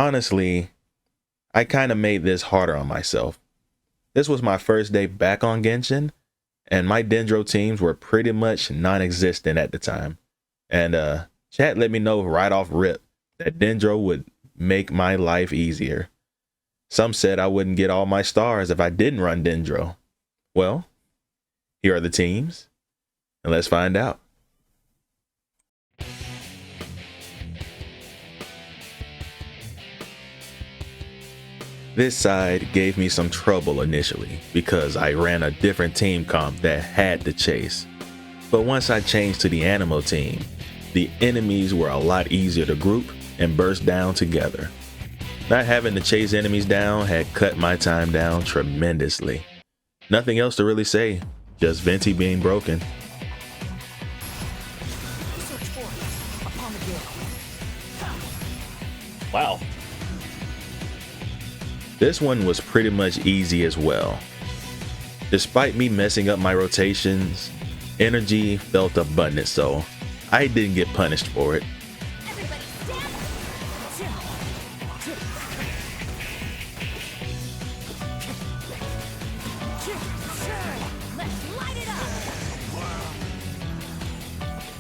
Honestly, I kind of made this harder on myself. This was my first day back on Genshin, and my Dendro teams were pretty much non-existent at the time. And chat let me know right off rip that Dendro would make my life easier. Some said I wouldn't get all my stars if I didn't run Dendro. Well, here are the teams, and let's find out. This side gave me some trouble initially because I ran a different team comp that had to chase. But once I changed to the animal team, the enemies were a lot easier to group and burst down together. Not having to chase enemies down had cut my time down tremendously. Nothing else to really say, just Venti being broken. Wow. This one was pretty much easy as well. Despite me messing up my rotations, energy felt abundant, so I didn't get punished for it.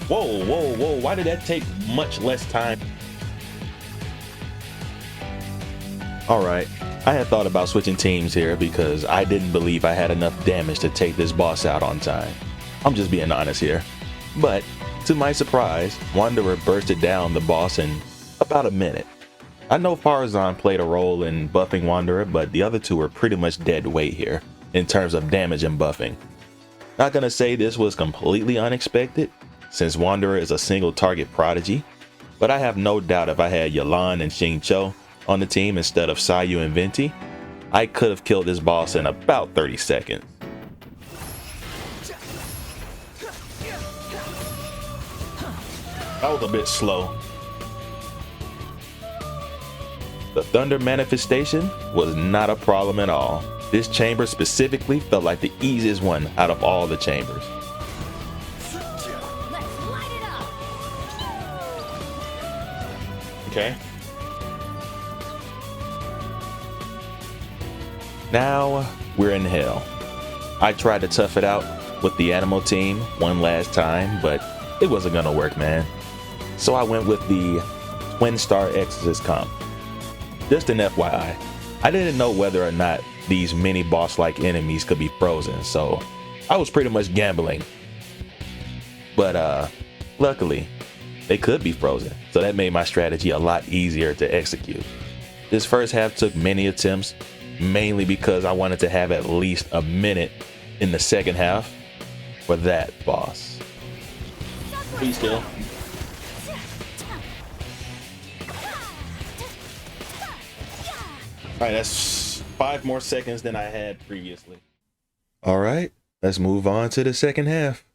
Whoa, whoa, whoa, why did that take much less time? Alright, I had thought about switching teams here because I didn't believe I had enough damage to take this boss out on time. I'm just being honest here. But, to my surprise, Wanderer bursted down the boss in about a minute. I know Farazan played a role in buffing Wanderer, but the other two were pretty much dead weight here, in terms of damage and buffing. Not gonna say this was completely unexpected, since Wanderer is a single target prodigy, but I have no doubt if I had Yelan and Xingqiu on the team instead of Sayu and Venti, I could have killed this boss in about 30 seconds. That was a bit slow. The thunder manifestation was not a problem at all. This chamber specifically felt like the easiest one out of all the chambers. Okay. Now we're in hell. I tried to tough it out with the animal team one last time, but it wasn't gonna work, man. So I went with the Twin Star Exorcist comp. Just an FYI, I didn't know whether or not these mini boss-like enemies could be frozen, so I was pretty much gambling. But luckily, they could be frozen, so that made my strategy a lot easier to execute. This first half took many attempts, mainly because I wanted to have at least a minute in the second half for that boss. Please kill. Alright, that's 5 more seconds than I had previously. Alright, let's move on to the second half.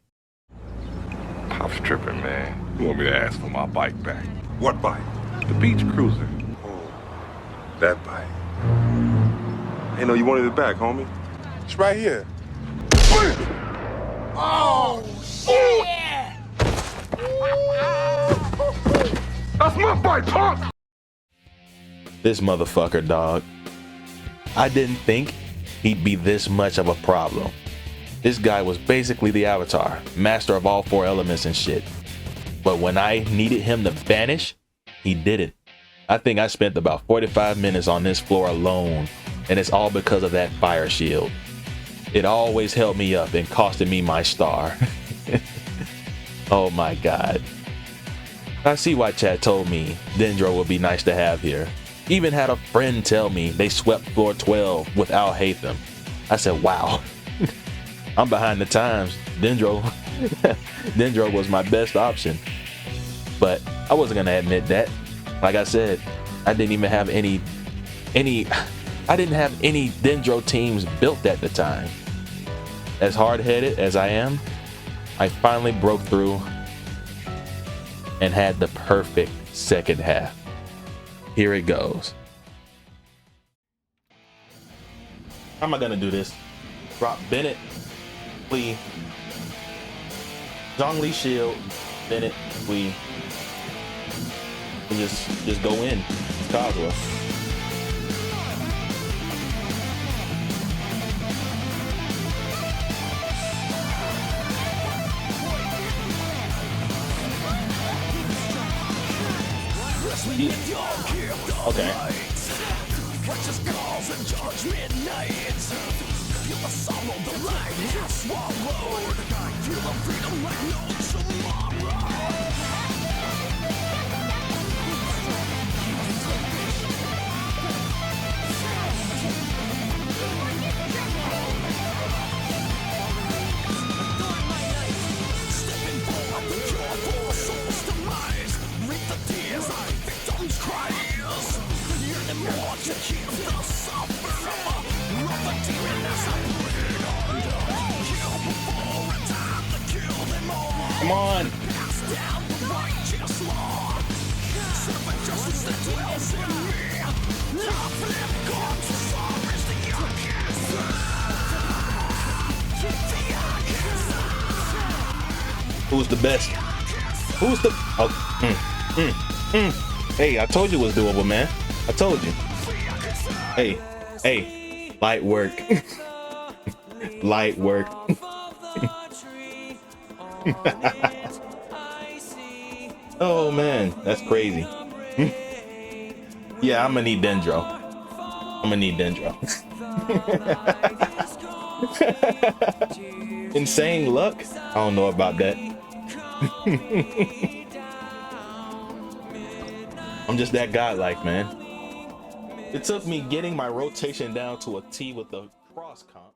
I was tripping, man. You want me to ask for my bike back? What bike? The beach cruiser. Oh, that bike. I know you wanted it back, homie. It's right here. Oh, shit! That's my bike, punk! This motherfucker, dog. I didn't think he'd be this much of a problem. This guy was basically the Avatar, master of all 4 elements and shit. But when I needed him to vanish, he didn't. I think I spent about 45 minutes on this floor alone, and it's all because of that fire shield. It always held me up and costed me my star. Oh my god. I see why chat told me Dendro would be nice to have here. Even had a friend tell me they swept floor 12 without Hatham. I said, wow. I'm behind the times. Dendro was my best option. But I wasn't gonna admit that. Like I said, I didn't even have any Dendro teams built at the time. As hard-headed as I am, I finally broke through and had the perfect second half. Here it goes. How am I gonna do this? Drop Bennett, Lee, Zhongli shield, Bennett, Lee, and just go in. Kazuha. Okay. Come on. Who's the best? Who's the... Oh, Hey, I told you it was doable, man. I told you. Hey, hey, light work. Light work. Oh man, that's crazy. Yeah, I'm gonna need Dendro. I'm gonna need Dendro. Insane luck? I don't know about that. I'm just that godlike, man. It took me getting my rotation down to a T with the cross comp.